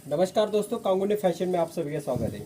नमस्कार दोस्तों, कांगुने फैशन में आप सभी का स्वागत है।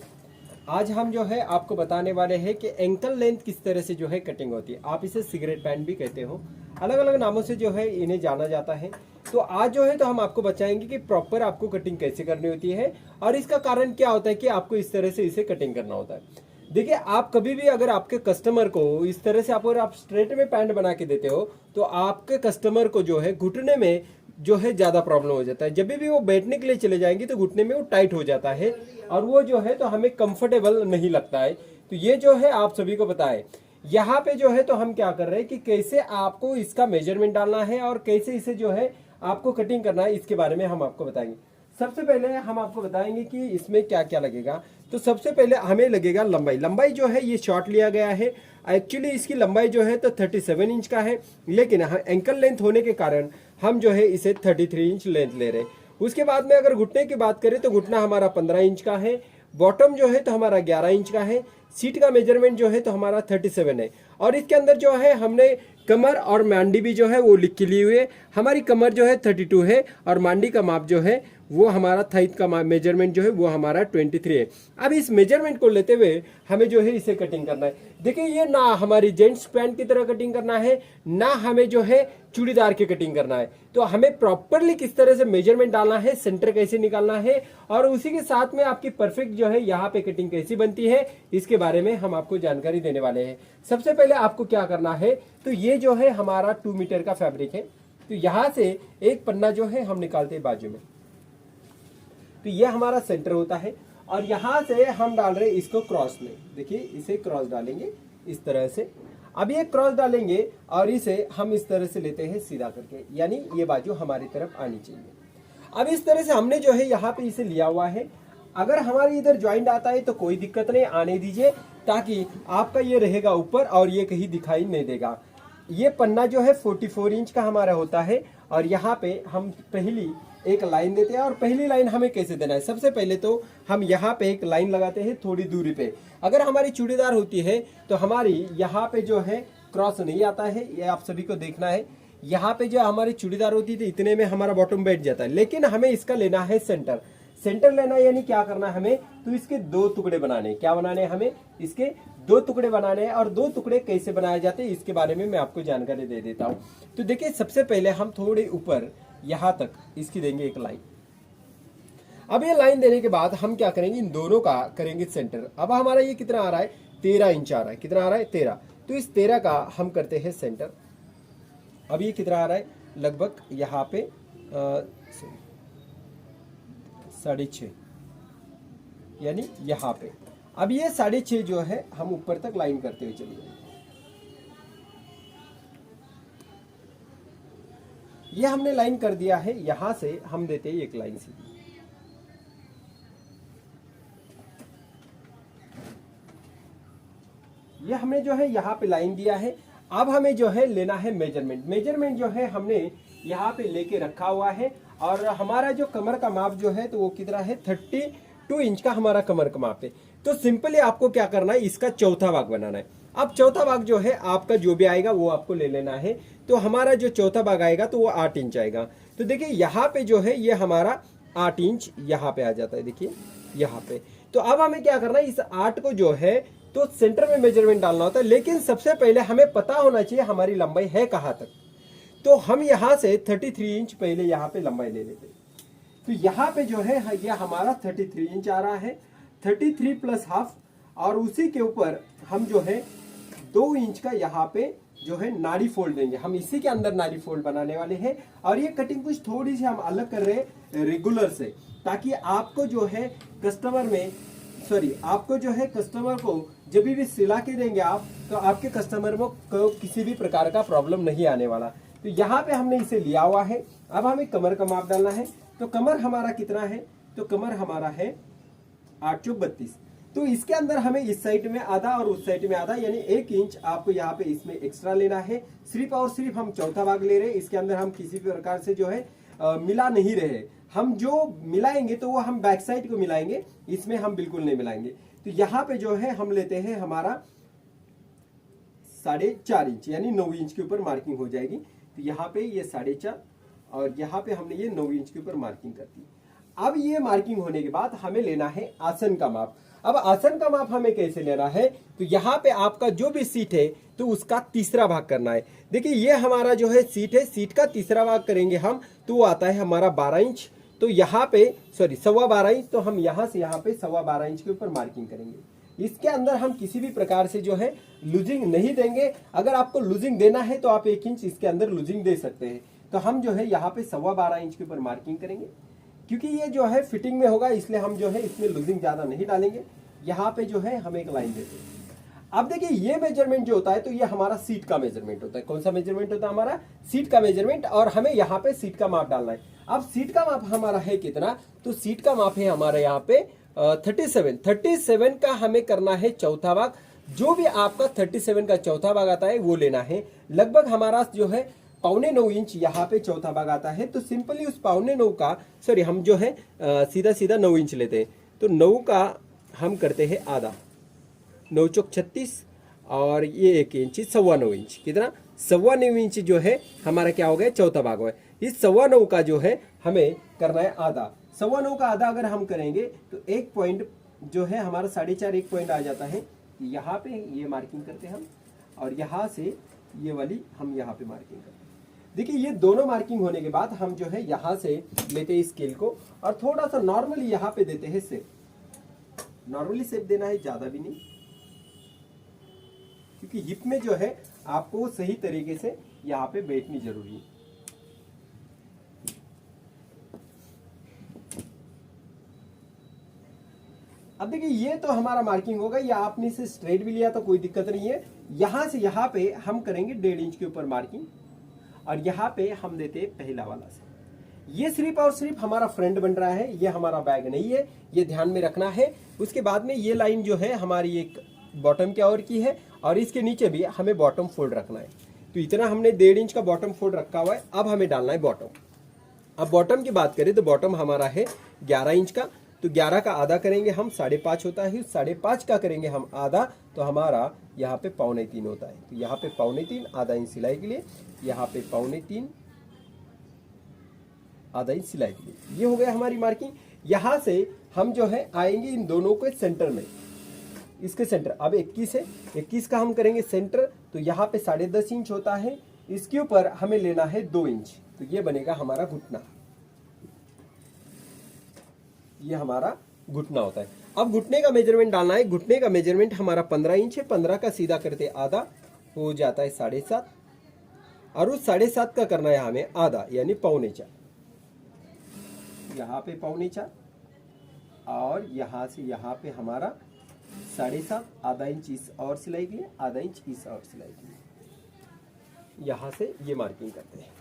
आज हम जो है आपको बताने वाले हैं कि एंकल लेंथ किस तरह से जो है कटिंग होती है। आप इसे सिगरेट पैंट भी कहते हो, अलग अलग नामों से जो है इन्हें जाना जाता है। तो आज जो है तो हम आपको बताएंगे कि प्रॉपर आपको कटिंग कैसे करनी होती है और इसका कारण क्या होता है कि आपको इस तरह से इसे कटिंग करना होता है। देखिए, आप कभी भी अगर आपके कस्टमर को इस तरह से आप स्ट्रेट में पैंट बना के देते हो तो आपके कस्टमर को जो है घुटने में जो है ज्यादा प्रॉब्लम हो जाता है। जब भी वो बैठने के लिए चले जाएंगे तो घुटने में वो टाइट हो जाता है और वो जो है तो हमें कंफर्टेबल नहीं लगता है। तो ये जो है आप सभी को पता है। यहाँ पे जो है तो हम क्या कर रहे हैं कि कैसे आपको इसका मेजरमेंट डालना है और कैसे इसे जो है आपको कटिंग करना है, इसके बारे में हम आपको बताएंगे। सबसे पहले हम आपको बताएंगे कि इसमें क्या क्या लगेगा। तो सबसे पहले हमें लगेगा लंबाई। लंबाई जो है ये शॉर्ट लिया गया है। एक्चुअली इसकी लंबाई जो है तो 37 इंच का है, लेकिन एंकल लेंथ होने के कारण हम जो है इसे 33 इंच लेंथ ले रहे हैं। उसके बाद में अगर घुटने की बात करें तो घुटना हमारा 15 इंच का है, बॉटम जो है तो हमारा 11 इंच का है, सीट का मेजरमेंट जो है तो हमारा 37 है। और इसके अंदर जो है हमने कमर और मांडी भी जो है वो लिख के लिए हुए। हमारी कमर जो है 32 है और मांडी का माप जो है वो हमारा थाई का मेजरमेंट जो है वो हमारा 23 है। अब इस मेजरमेंट को लेते हुए हमें जो है इसे कटिंग करना है। देखिए, ये ना हमारी जेंट्स पैंट की तरह कटिंग करना है, ना हमें जो है चूड़ीदार की कटिंग करना है। तो हमें प्रॉपरली किस तरह से मेजरमेंट डालना है, सेंटर कैसे निकालना है और उसी के साथ में आपकी परफेक्ट जो है यहाँ पे कटिंग कैसी बनती है, इसके बारे में हम आपको जानकारी देने वाले हैं। सबसे पहले आपको क्या करना है, तो ये जो है हमारा 2 मीटर का फैब्रिक है। तो यहाँ से एक पन्ना जो है हम निकालते हैं बाजू में, तो ये हमारा सेंटर होता है और यहां से हम डाल रहे हैं इसको क्रॉस में। देखिए, इसे क्रॉस डालेंगे इस तरह से। अब ये क्रॉस डालेंगे और इसे हम इस तरह से लेते हैं सीधा करके, यानी ये बाजू हमारी तरफ आनी चाहिए। अब इस तरह से हमने जो है यहाँ पे इसे लिया हुआ है। अगर हमारे इधर ज्वाइंट आता है तो कोई दिक्कत नहीं, आने दीजिए, ताकि आपका ये रहेगा ऊपर और ये कहीं दिखाई नहीं देगा। ये पन्ना जो है 44 इंच का हमारा होता है और यहाँ पे हम पहली एक लाइन देते हैं। और पहली लाइन हमें कैसे देना है, सबसे पहले तो हम यहाँ पे एक लाइन लगाते हैं थोड़ी दूरी पे। अगर हमारी चूड़ीदार होती है तो हमारी यहाँ पे जो है क्रॉस नहीं आता है, ये आप सभी को देखना है। यहाँ पे जो हमारी चूड़ीदार होती थी इतने में हमारा बॉटम बैठ जाता है, लेकिन हमें इसका लेना है सेंटर। सेंटर लेना यानी क्या करना है हमें, तो इसके 2 टुकड़े बनाने। क्या बनाने हैं हमें, इसके 2 टुकड़े बनाने हैं। और 2 टुकड़े कैसे बनाए जाते हैं इसके बारे में मैं आपको जानकारी दे देता हूँ। तो देखिए, सबसे पहले हम थोड़े ऊपर यहां तक इसकी देंगे एक लाइन। अब ये लाइन देने के बाद हम क्या करेंगे, इन दोनों का करेंगे सेंटर। अब हमारा ये कितना आ रहा है, 13 इंच आ रहा है। कितना आ रहा है, 13। तो इस 13 का हम करते हैं सेंटर। अब ये कितना आ रहा है, लगभग यहाँ पे 6.5, यानी यहाँ पे। अब ये 6.5 जो है हम ऊपर तक लाइन करते हुए चलिए। ये हमने लाइन कर दिया है, यहां से हम देते हैं एक लाइन सीधी। ये हमने जो है यहाँ पे लाइन दिया है। अब हमें जो है लेना है मेजरमेंट। मेजरमेंट जो है हमने यहाँ पे लेके रखा हुआ है और हमारा जो कमर का माप जो है तो वो कितना है, 32 इंच का हमारा कमर का माप है। तो सिंपली आपको क्या करना है, इसका चौथा भाग बनाना है। अब चौथा भाग जो है आपका जो भी आएगा वो आपको ले लेना है। तो हमारा जो चौथा भाग आएगा तो वो 8 इंच आएगा। तो देखिए, यहाँ पे जो है ये हमारा 8 इंच यहाँ पे आ जाता है। देखिए यहाँ पे। तो अब हमें क्या करना है, इस 8 को जो है तो सेंटर में मेजरमेंट डालना होता है, लेकिन सबसे पहले हमें पता होना चाहिए हमारी लंबाई है कहाँ तक। तो हम यहाँ से 33 इंच पहले यहाँ पे लंबाई ले लेते हैं। तो यहाँ पे जो है ये हमारा 33 इंच आ रहा है, 33 प्लस हाफ। और उसी के ऊपर हम जो है 2 इंच का यहाँ पे जो है नाड़ी फोल्ड देंगे। हम इसी के अंदर नाड़ी फोल्ड बनाने वाले हैं। और ये कटिंग कुछ थोड़ी सी हम अलग कर रहे हैं रेगुलर से, ताकि आपको जो है कस्टमर को जब भी सिला के देंगे आप, तो आपके कस्टमर को किसी भी प्रकार का प्रॉब्लम नहीं आने वाला। तो यहाँ पे हमने इसे लिया हुआ है। अब हमें कमर का माप डालना है। तो कमर हमारा कितना है, तो कमर हमारा है 8 चौक 32। तो इसके अंदर हमें इस साइड में आधा और उस साइड में आधा, यानी 1 इंच आपको यहाँ पे इसमें एक्स्ट्रा लेना है। सिर्फ और सिर्फ हम चौथा भाग ले रहे हैं। इसके अंदर हम किसी भी प्रकार से जो है मिला नहीं रहे। हम जो मिलाएंगे तो वो हम बैक साइड को मिलाएंगे, इसमें हम बिल्कुल नहीं मिलाएंगे। तो यहाँ पे जो है हम लेते हैं हमारा 4.5 इंच, यानी 9 इंच के ऊपर मार्किंग हो जाएगी। तो यहाँ पे ये 4.5 और यहाँ पे हमने ये 9 इंच के ऊपर मार्किंग कर दी। अब ये मार्किंग होने के बाद हमें लेना है आसन का माप। अब आसन का माप हमें कैसे लेना है, तो यहाँ पे आपका जो भी सीट है तो उसका तीसरा भाग करना है। देखिए ये हमारा जो है सीट है, सीट का तीसरा भाग करेंगे हम, तो वो आता है हमारा 12 इंच। तो यहाँ पे सॉरी 12.25 इंच, तो हम यहाँ से यहाँ पे 12.25 इंच के ऊपर मार्किंग करेंगे। इसके अंदर हम किसी भी प्रकार से जो है लूजिंग नहीं देंगे। अगर आपको लूजिंग देना है तो आप 1 इंच इसके अंदर लूजिंग दे सकते हैं। तो हम जो है यहाँ पे 12.25 इंच के ऊपर मार्किंग करेंगे। क्योंकि ये जो है फिटिंग में होगा इसलिए हम जो है इसमें लूजिंग ज्यादा नहीं डालेंगे। यहाँ पे जो है हम एक लाइन देते हैं। अब देखिए ये मेजरमेंट जो होता है तो ये हमारा सीट का मेजरमेंट होता है। कौन सा मेजरमेंट होता है हमारा? सीट का मेजरमेंट। और हमें यहाँ पे सीट का माप डालना है। अब सीट का माप हमारा है कितना, तो सीट का माप है हमारा यहाँ पे 37 का हमें करना है चौथा भाग। जो भी आपका 37 का चौथा भाग आता है वो लेना है। लगभग हमारा जो है 8.25 इंच यहाँ पे चौथा भाग आता है। तो सिंपली उस 8.25 का सॉरी हम जो है सीधा सीधा 9 इंच लेते हैं। तो 9 का हम करते हैं आधा, 9 चौक 36 और ये 1 इंच 9.25 इंच। कितना? 9.25 इंच जो है हमारा क्या हो गया, चौथा भाग हुआ है। इस 9.25 का जो है हमें करना है आधा। 9.25 का आधा अगर हम करेंगे तो 1 पॉइंट जो है हमारा 4.5 1 पॉइंट आ जाता है। यहाँ पे ये मार्किंग करते हैं हम, और यहाँ से ये वाली हम यहाँ पे मार्किंग करते हैं। देखिए ये दोनों मार्किंग होने के बाद हम जो है यहाँ से लेते हैं स्केल को और थोड़ा सा नॉर्मली यहाँ पे देते हैं शेप। नॉर्मली शेप देना है, ज्यादा भी नहीं, क्योंकि हिप में जो है आपको सही तरीके से यहाँ पे बैठनी जरूरी है। अब देखिए ये तो हमारा मार्किंग होगा, या आपने इसे स्ट्रेट भी लिया तो कोई दिक्कत नहीं है। यहां से यहाँ पे हम करेंगे 1.5 इंच के ऊपर मार्किंग, और यहाँ पे हम देते हैं पहला वाला से। ये सिर्फ और सिर्फ हमारा फ्रंट बन रहा है, ये हमारा बैग नहीं है, ये ध्यान में रखना है। उसके बाद में ये लाइन जो है हमारी एक बॉटम की ओर की है, और इसके नीचे भी हमें बॉटम फोल्ड रखना है। तो इतना हमने 1.5 इंच का बॉटम फोल्ड रखा हुआ है। अब हमें डालना है बॉटम। अब बॉटम की बात करें तो बॉटम हमारा है 11 इंच का। तो 11 का आधा करेंगे हम 5.5 होता है, 5.5 का करेंगे हम आधा, तो हमारा यहाँ पे 3.25 होता है। तो यहाँ पे 3.25 आधा इंच सिलाई के लिए, यहाँ पे 3.25 आधा इंच सिलाई के लिए। ये हो गया हमारी मार्किंग। यहाँ से हम जो है आएंगे इन दोनों के सेंटर में, इसके सेंटर। अब 21 है, 21 का हम करेंगे सेंटर। तो यहाँ पे 10.5 इंच होता है, इसके ऊपर हमें लेना है 2 इंच। तो ये बनेगा हमारा घुटना, ये हमारा घुटना होता है। अब घुटने का मेजरमेंट डालना है। घुटने का मेजरमेंट हमारा 15 इंच है। 15 का सीधा करते आधा हो जाता है 7.5, और उस 7.5 का करना है हमें आधा, यानी 3.25। यहाँ पे 3.25, और यहाँ से यहाँ पे हमारा 7.5, आधा इंच इस और सिलाई के लिए, आधा इंच इस और सिलाई के लिए। यहाँ से ये मार्किंग करते हैं।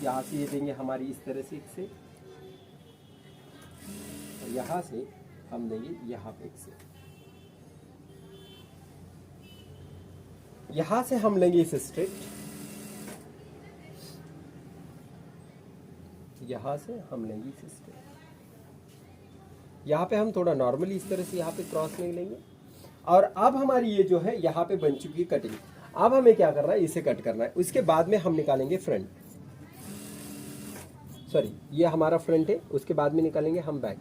यहाँ से ये देंगे हमारी इस तरह से एक से, और यहाँ से हम देंगे यहाँ पे एक से। यहाँ से हम लेंगे इसे स्ट्रेट, यहाँ से हम लेंगे इसे स्ट्रेट। यहाँ पे हम थोड़ा नॉर्मली इस तरह से यहाँ पे क्रॉस नहीं लेंगे। और अब हमारी ये जो है यहाँ पे बन चुकी है कटिंग। अब हमें क्या करना है, इसे कट करना है। उसके बाद में हम निकालेंगे फ्रंट, सॉरी ये हमारा फ्रंट है, उसके बाद में निकालेंगे हम बैक।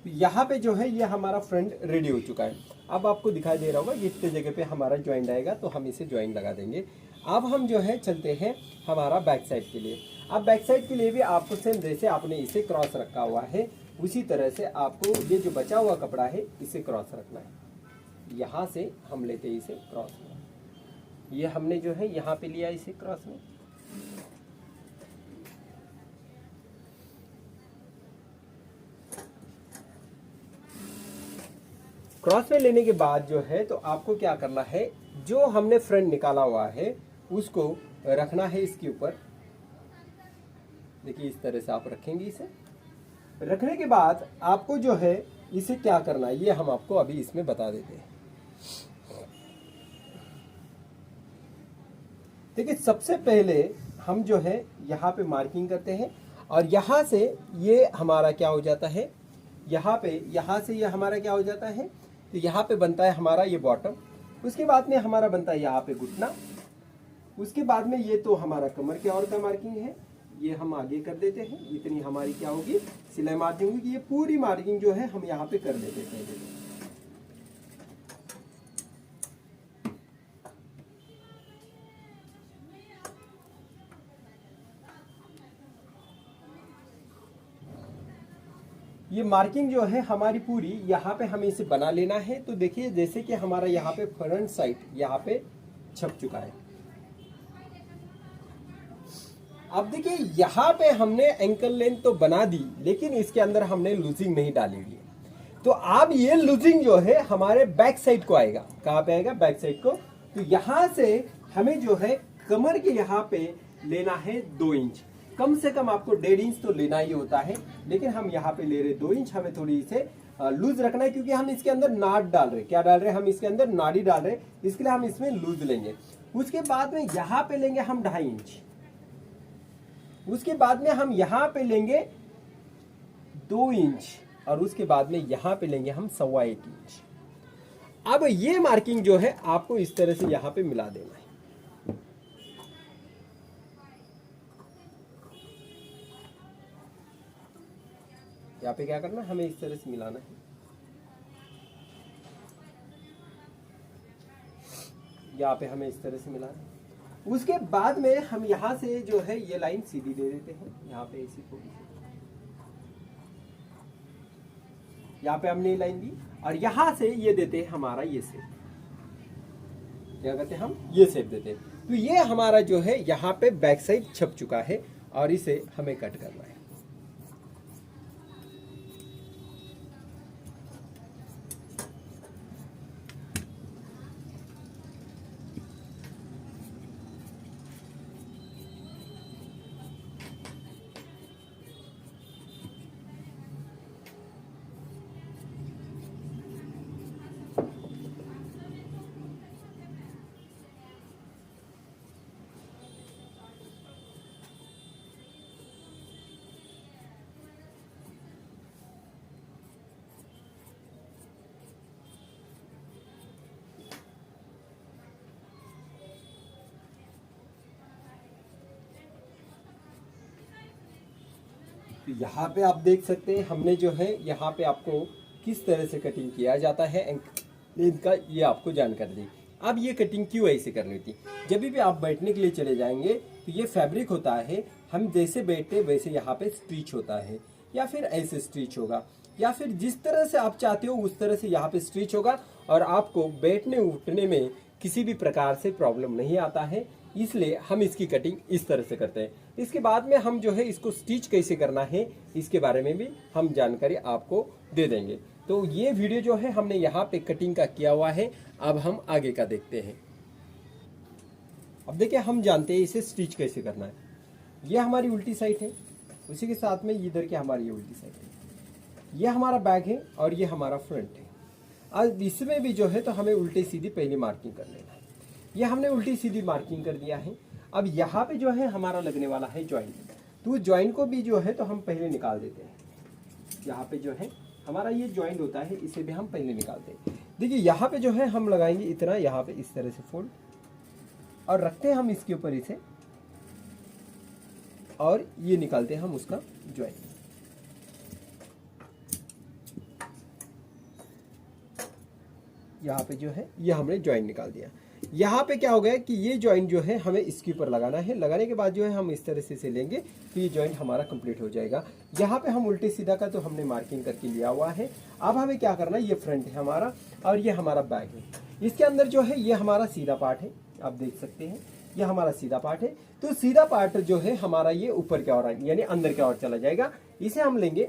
यहाँ पे जो है ये हमारा फ्रंट रेडी हो चुका है। अब आपको दिखाई दे रहा होगा ये इतने जगह पे हमारा ज्वाइंट आएगा, तो हम इसे ज्वाइंट लगा देंगे। अब हम जो है चलते हैं हमारा बैक साइड के लिए। अब बैक साइड के लिए भी आपको सेम जैसे आपने इसे क्रॉस रखा हुआ है उसी तरह से आपको ये जो बचा हुआ कपड़ा है इसे क्रॉस रखना है। यहाँ से हम लेते हैं इसे क्रॉस में, ये हमने जो है यहाँ पे लिया इसे क्रॉस में। क्रॉस में लेने के बाद जो है तो आपको क्या करना है, जो हमने फ्रंट निकाला हुआ है उसको रखना है इसके ऊपर। देखिए इस तरह से आप रखेंगे। इसे रखने के बाद आपको जो है इसे क्या करना है ये हम आपको अभी इसमें बता देते हैं। देखिए सबसे पहले हम जो है यहाँ पे मार्किंग करते हैं और यहाँ से ये हमारा क्या हो जाता है, यहाँ से ये हमारा क्या हो जाता है, तो यहाँ पे बनता है हमारा ये बॉटम। उसके बाद में हमारा बनता है यहाँ पे घुटना। उसके बाद में ये तो हमारा कमर के और का मार्किंग है, ये हम आगे कर देते हैं। इतनी हमारी क्या होगी, सिलाई मार्किंग होगी। ये पूरी मार्किंग जो है हम यहाँ पे कर देते हैं। ये मार्किंग जो है हमारी पूरी यहाँ पे हमें इसे बना लेना है। तो देखिए जैसे कि हमारा यहाँ पे फ्रंट साइड यहाँ पे छप चुका है। अब देखिए यहाँ पे हमने एंकल लेंथ तो बना दी, लेकिन इसके अंदर हमने लूजिंग नहीं डाली हुई है। तो अब ये लूजिंग जो है हमारे बैक साइड को आएगा। कहाँ पे आएगा, बैक साइड को। तो यहाँ से हमें जो है कमर के यहाँ पे लेना है 2 इंच। कम से कम आपको 1.5 इंच तो लेना ही होता है, लेकिन हम यहाँ पे ले रहे 2 इंच। हमें थोड़ी इसे लूज रखना है, क्योंकि हम इसके अंदर नाट डाल रहे। क्या डाल रहे हैं, हम इसके अंदर नाड़ी डाल रहे, इसके लिए हम इसमें लूज लेंगे। उसके बाद में यहाँ पे लेंगे हम 2.5 इंच। उसके बाद में हम यहाँ पे लेंगे 2 इंच और उसके बाद में यहाँ पे लेंगे हम 1.25 इंच। अब ये मार्किंग जो है आपको इस तरह से यहाँ पे मिला देना है। यहाँ पे क्या करना है, हमें इस तरह से मिलाना है। यहाँ पे हमें इस तरह से मिलाना है। उसके बाद में हम यहाँ से जो है ये लाइन सीधी दे देते हैं। यहाँ पे ऐसी थोड़ी सी, यहाँ पे हमने ये लाइन दी और यहाँ से ये देते हैं हमारा ये शेप। क्या कहते हैं, हम ये शेप देते हैं। तो ये हमारा जो है यहाँ पे बैक साइड छप चुका है और इसे हमें कट करना है। तो यहाँ पे आप देख सकते हैं हमने जो है यहाँ पे आपको किस तरह से कटिंग किया जाता है लेंथ का, ये आपको जानकारी दी। अब ये कटिंग क्यों ऐसे करनी थी, जब भी आप बैठने के लिए चले जाएंगे तो ये फैब्रिक होता है, हम जैसे बैठते वैसे यहाँ पे स्टिच होता है, या फिर ऐसे स्टिच होगा, या फिर जिस तरह से आप चाहते हो उस तरह से यहाँ पे स्टिच होगा और आपको बैठने उठने में किसी भी प्रकार से प्रॉब्लम नहीं आता है। इसलिए हम इसकी कटिंग इस तरह से करते हैं। इसके बाद में हम जो है इसको स्टिच कैसे करना है इसके बारे में भी हम जानकारी आपको दे देंगे। तो ये वीडियो जो है हमने यहाँ पे कटिंग का किया हुआ है। अब हम आगे का देखते हैं। अब देखिए हम जानते हैं इसे स्टिच कैसे करना है। ये हमारी उल्टी साइड है, उसी के साथ में इधर की हमारी ये उल्टी साइड है। ये हमारा बैक है और ये हमारा फ्रंट है। अब इसमें भी जो है तो हमें उल्टी सीधी पहले मार्किंग कर लेना है। ये हमने उल्टी सीधी मार्किंग कर दिया है। अब यहाँ पे जो है हमारा लगने वाला है ज्वाइंट, तो ज्वाइंट को भी जो है तो हम पहले निकाल देते हैं। यहाँ पे जो है हमारा ये ज्वाइंट होता है, इसे भी हम पहले निकालते हैं। देखिए यहाँ पे जो है हम लगाएंगे इतना, यहाँ पे इस तरह से फोल्ड और रखते हैं हम इसके ऊपर इसे, और ये निकालते हैं हम उसका ज्वाइंट। यहाँ पे जो है ये हमने ज्वाइंट निकाल दिया। यहाँ पे क्या हो गया कि ये ज्वाइंट जो है हमें इसके ऊपर लगाना है। लगाने के बाद जो है हम इस तरह से इसे लेंगे तो ये ज्वाइंट हमारा कंप्लीट हो जाएगा। यहाँ पे हम उल्टे सीधा का तो हमने मार्किंग करके लिया हुआ है। अब हमें क्या करना है, ये फ्रंट है हमारा और ये हमारा बैक है। इसके अंदर जो है ये हमारा सीधा पार्ट है, आप देख सकते हैं ये हमारा सीधा पार्ट है। तो सीधा पार्ट जो है हमारा ये ऊपर की ओर यानी अंदर की ओर चला जाएगा। इसे हम लेंगे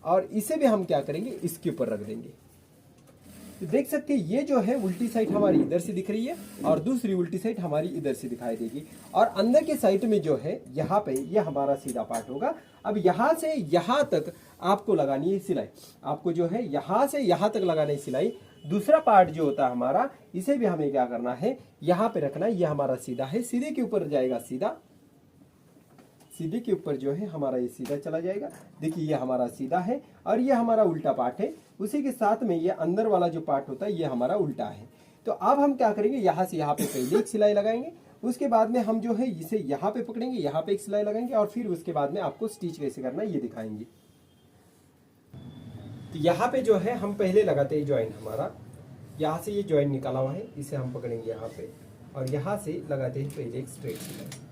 और इसे भी हम क्या करेंगे, इसके ऊपर रख देंगे। तो देख सकते हैं ये जो है उल्टी साइड हमारी इधर से दिख रही है और दूसरी उल्टी साइड हमारी इधर से दिखाई देगी। और अंदर के साइड में जो है यहाँ पे ये हमारा सीधा पार्ट होगा। अब यहाँ से यहाँ तक आपको लगानी है सिलाई, आपको जो है यहाँ से यहाँ तक लगाना है सिलाई। दूसरा पार्ट जो होता है हमारा, इसे भी हमें क्या करना है, यहाँ पे रखना है। ये हमारा सीधा है, सीधे के ऊपर जाएगा सीधा, सीधे के ऊपर जो है हमारा ये सीधा चला जाएगा। देखिए ये हमारा सीधा है और ये हमारा उल्टा पार्ट है। उसी के साथ में ये अंदर वाला जो पार्ट होता है ये हमारा उल्टा है। तो अब हम क्या करेंगे, यहाँ से यहाँ पे पहले एक सिलाई लगाएंगे, उसके बाद में हम जो है इसे यहाँ पे पकड़ेंगे, यहाँ पे एक सिलाई लगाएंगे और फिर उसके बाद में आपको स्टिच कैसे करना है ये दिखाएंगे। तो यहाँ पे जो है हम पहले लगाते हैं ज्वाइन हमारा, यहाँ से ये ज्वाइन निकाला हुआ है, इसे हम पकड़ेंगे यहाँ पे और यहाँ से लगाते हैं पहले एक स्ट्रेट सिलाई।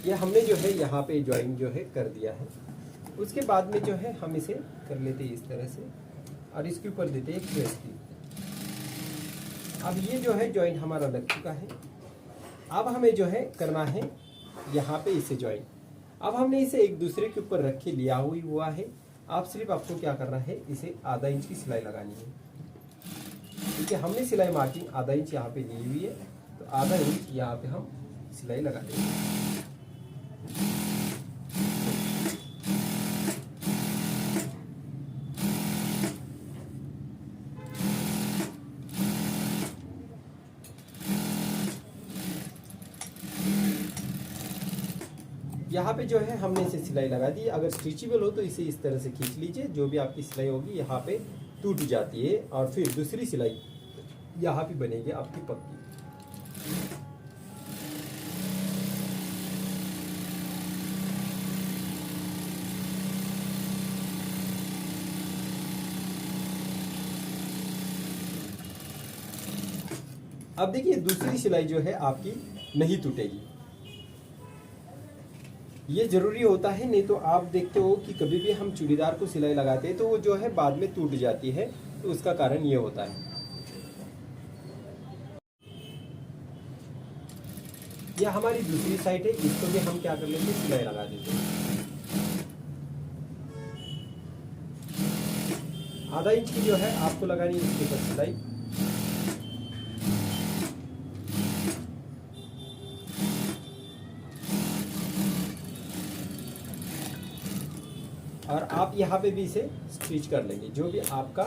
ये हमने जो है यहाँ पे ज्वाइन जो है कर दिया है। उसके बाद में जो है हम इसे कर लेते हैं इस तरह से और इसके ऊपर देते हैं एक प्रेस की। अब ये जो है ज्वाइन हमारा लग चुका है। अब हमें जो है करना है यहाँ पे इसे ज्वाइन। अब हमने इसे एक दूसरे के ऊपर रख के लिया हुआ है। आप सिर्फ आपको क्या करना है, इसे आधा इंच की सिलाई लगानी है। क्योंकि हमने सिलाई मार्किंग आधा इंच यहाँ पे ली हुई है, तो आधा इंच यहाँ पे हम सिलाई लगा देंगे। यहाँ पे जो है हमने इसे सिलाई लगा दी। अगर स्ट्रेचेबल हो तो इसे इस तरह से खींच लीजिए, जो भी आपकी सिलाई होगी यहाँ पे टूट जाती है और फिर दूसरी सिलाई यहाँ पे बनेगी आपकी पक्की। अब देखिए दूसरी सिलाई जो है आपकी नहीं टूटेगी, ये जरूरी होता है। नहीं तो आप देखते हो कि कभी भी हम चूड़ीदार को सिलाई लगाते हैं तो वो जो है बाद में टूट जाती है, तो उसका कारण ये होता है। ये हमारी दूसरी साइड है, इसको भी हम क्या कर लेते हैं, सिलाई लगा देते हैं। आधा इंच की जो है आपको लगानी है इसके ऊपर सिलाई। और आप यहाँ पे भी इसे स्टिच कर लेंगे। जो भी आपका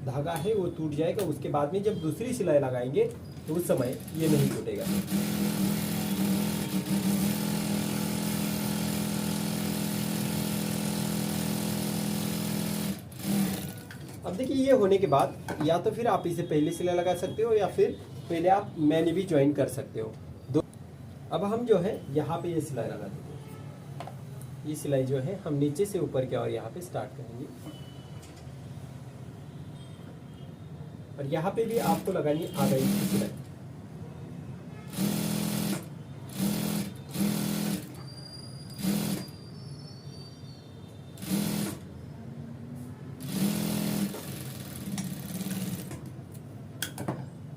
धागा है वो टूट जाएगा। उसके बाद में जब दूसरी सिलाई लगाएंगे तो उस समय ये नहीं टूटेगा। अब देखिए ये होने के बाद या तो फिर आप इसे पहले सिलाई लगा सकते हो या फिर पहले आप मैंने भी ज्वाइन कर सकते हो। अब हम जो है यहाँ पे ये सिलाई लगा देंगे। ये सिलाई जो है हम नीचे से ऊपर की ओर यहाँ पे स्टार्ट करेंगे और यहाँ पे भी आपको लगानी है आधा इंच की सिलाई।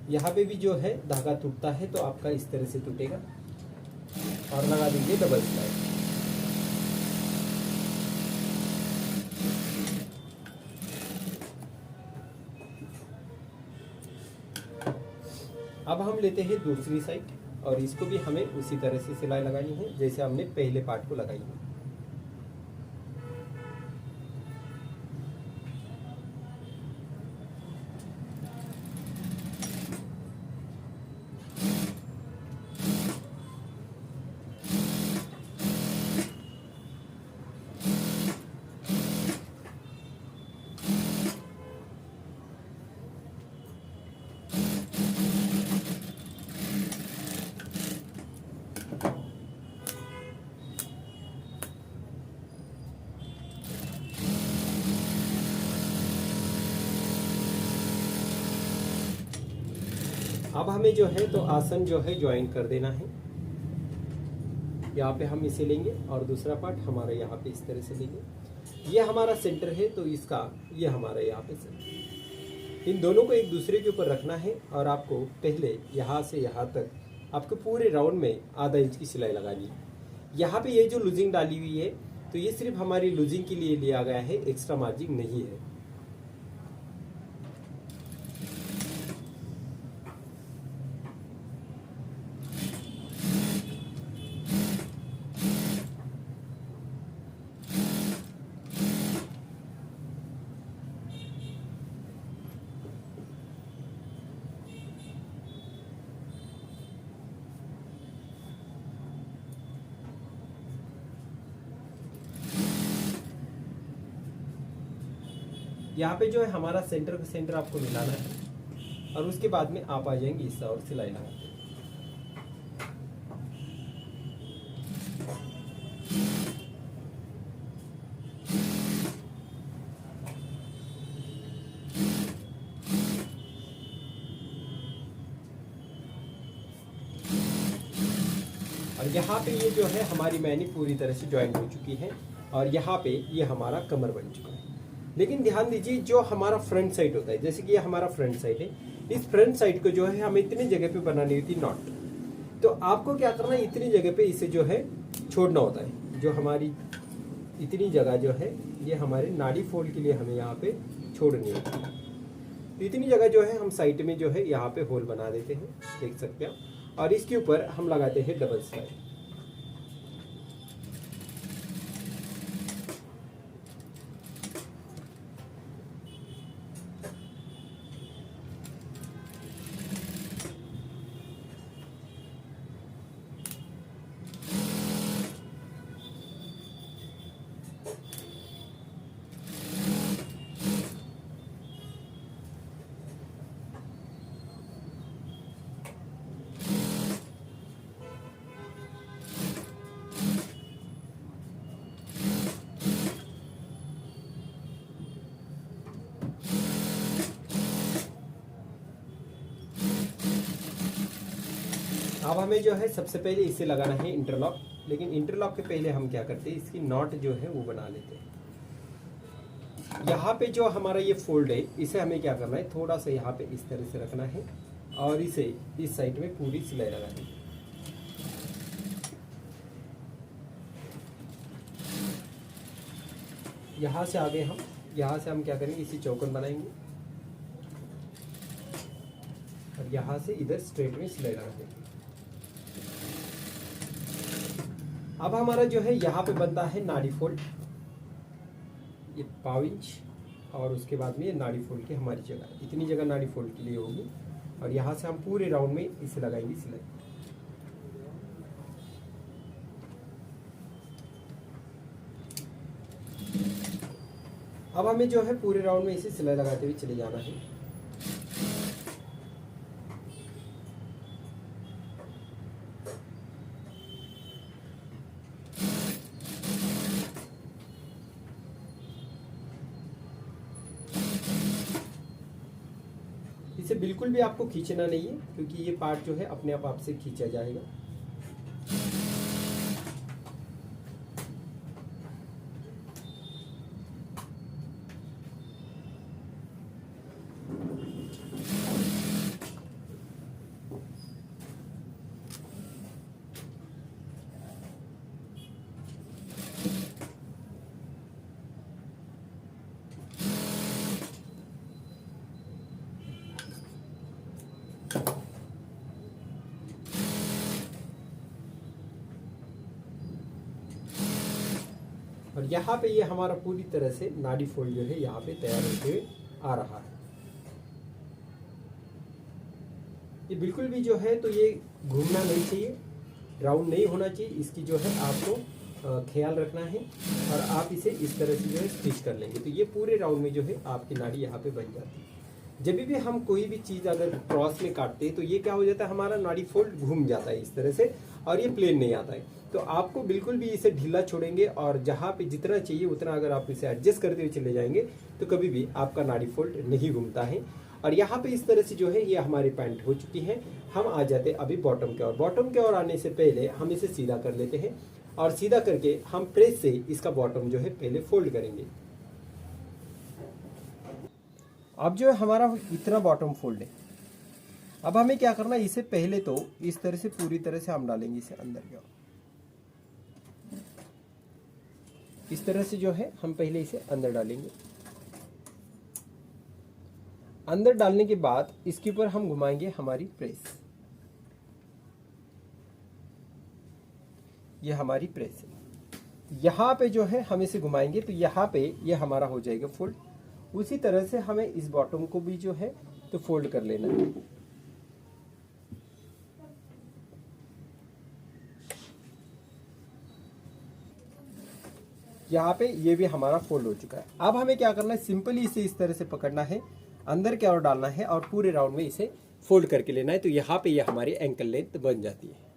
यहाँ पे भी जो है धागा टूटता है तो आपका इस तरह से टूटेगा और लगा देंगे डबल सिलाई। अब हम लेते हैं दूसरी साइड और इसको भी हमें उसी तरह से सिलाई लगानी है जैसे हमने पहले पार्ट को लगाई है। अब हमें जो है तो आसन जो है ज्वाइन कर देना है। यहाँ पे हम इसे लेंगे और दूसरा पार्ट हमारा यहाँ पे इस तरह से लेंगे। ये हमारा सेंटर है तो इसका ये हमारा यहाँ पे सेंटर। इन दोनों को एक दूसरे के ऊपर रखना है और आपको पहले यहाँ से यहाँ तक आपको पूरे राउंड में आधा इंच की सिलाई लगानी है। यहाँ पे ये जो लूजिंग डाली हुई है तो ये सिर्फ हमारी लूजिंग के लिए लिया गया है, एक्स्ट्रा मार्जिन नहीं है। यहाँ पे जो है हमारा सेंटर का सेंटर आपको मिलाना है और उसके बाद में आप आ जाएंगे इस और सिलाई लगाते हैं। और यहाँ पे ये जो है हमारी मैनी पूरी तरह से ज्वाइन हो चुकी है और यहाँ पे ये हमारा कमर बन चुका है। लेकिन ध्यान दीजिए जो हमारा फ्रंट साइड होता है, जैसे कि ये हमारा फ्रंट साइड है, इस फ्रंट साइड को जो है हमें इतनी जगह पे बनानी होती नॉट। तो आपको क्या करना है, इतनी जगह पे इसे जो है छोड़ना होता है। जो हमारी इतनी जगह जो है ये हमारे नाड़ी फोल्ड के लिए हमें यहाँ पे छोड़नी होती है। तो इतनी जगह जो है हम साइड में जो है यहाँ पे होल बना देते हैं, देख सकते हैं। और इसके ऊपर हम लगाते हैं डबल स्लाइड। अब हमें जो है सबसे पहले इसे लगाना है इंटरलॉक। लेकिन इंटरलॉक के पहले हम क्या करते हैं, इसकी नॉट जो है वो बना लेते हैं। यहाँ पे जो हमारा ये फोल्ड है इसे हमें क्या करना है, थोड़ा सा यहाँ पे इस तरह से रखना है और इसे इस साइड में पूरी सिलाई लगानी है। यहाँ से आगे हम क्या करेंगे, इसी चौकन बनाएंगे और यहाँ से इधर स्ट्रेट में सिलाई लगा देंगे। अब हमारा जो है यहाँ पे बनता है नाड़ी फोल्ड, ये 5 इंच और उसके बाद में ये नाड़ी फोल्ड की हमारी जगह, इतनी जगह नाड़ी फोल्ड के लिए होगी। और यहाँ से हम पूरे राउंड में इसे लगाएंगे सिलाई। अब हमें जो है पूरे राउंड में इसे सिलाई लगाते हुए चले जाना है। इसे बिल्कुल भी आपको खींचना नहीं है क्योंकि ये पार्ट जो है अपने आप से खींचा जाएगा। और यहाँ पे ये हमारा पूरी तरह से नाड़ी फोल्ड जो है यहाँ पे तैयार होते हुए आ रहा है। ये बिल्कुल भी जो है तो ये घूमना नहीं चाहिए, राउंड नहीं होना चाहिए। इसकी जो है आपको ख्याल रखना है और आप इसे इस तरह से जो है स्टिच कर लेंगे तो ये पूरे राउंड में जो है आपकी नाड़ी यहाँ पे बन जाती है। जब भी हम कोई भी चीज़ अगर क्रॉस में काटते हैं तो ये क्या हो जाता है, हमारा नाड़ी फोल्ड घूम जाता है इस तरह से और ये प्लेन नहीं आता है। तो आपको बिल्कुल भी इसे ढीला छोड़ेंगे और जहाँ पे जितना चाहिए उतना अगर आप इसे एडजस्ट करते हुए चले जाएंगे तो कभी भी आपका नाड़ी फोल्ड नहीं घूमता है। और यहाँ पे इस तरह से जो है ये हमारी पैंट हो चुकी है। हम आ जाते हैं अभी बॉटम के ओर। बॉटम के ओर आने से पहले हम इसे सीधा कर लेते हैं और सीधा करके हम प्रेस से इसका बॉटम जो है पहले फोल्ड करेंगे। अब जो है हमारा इतना बॉटम फोल्ड है। अब हमें क्या करना है, इसे पहले तो इस तरह से पूरी तरह से हम डालेंगे इसे अंदर की ओर। इस तरह से जो है हम पहले इसे अंदर डालेंगे। अंदर डालने के बाद इसके ऊपर हम घुमाएंगे हमारी प्रेस। ये हमारी प्रेस है। यहाँ पे जो है हम इसे घुमाएंगे तो यहाँ पे ये हमारा हो जाएगा फोल्ड। उसी तरह से हमें इस बॉटम को भी जो है तो फोल्ड कर लेना है। यहाँ पे ये भी हमारा फोल्ड हो चुका है। अब हमें क्या करना है, सिंपली इसे इस तरह से पकड़ना है, अंदर की ओर डालना है और पूरे राउंड में इसे फोल्ड करके लेना है। तो यहाँ पे ये हमारी एंकल लेंथ बन जाती है।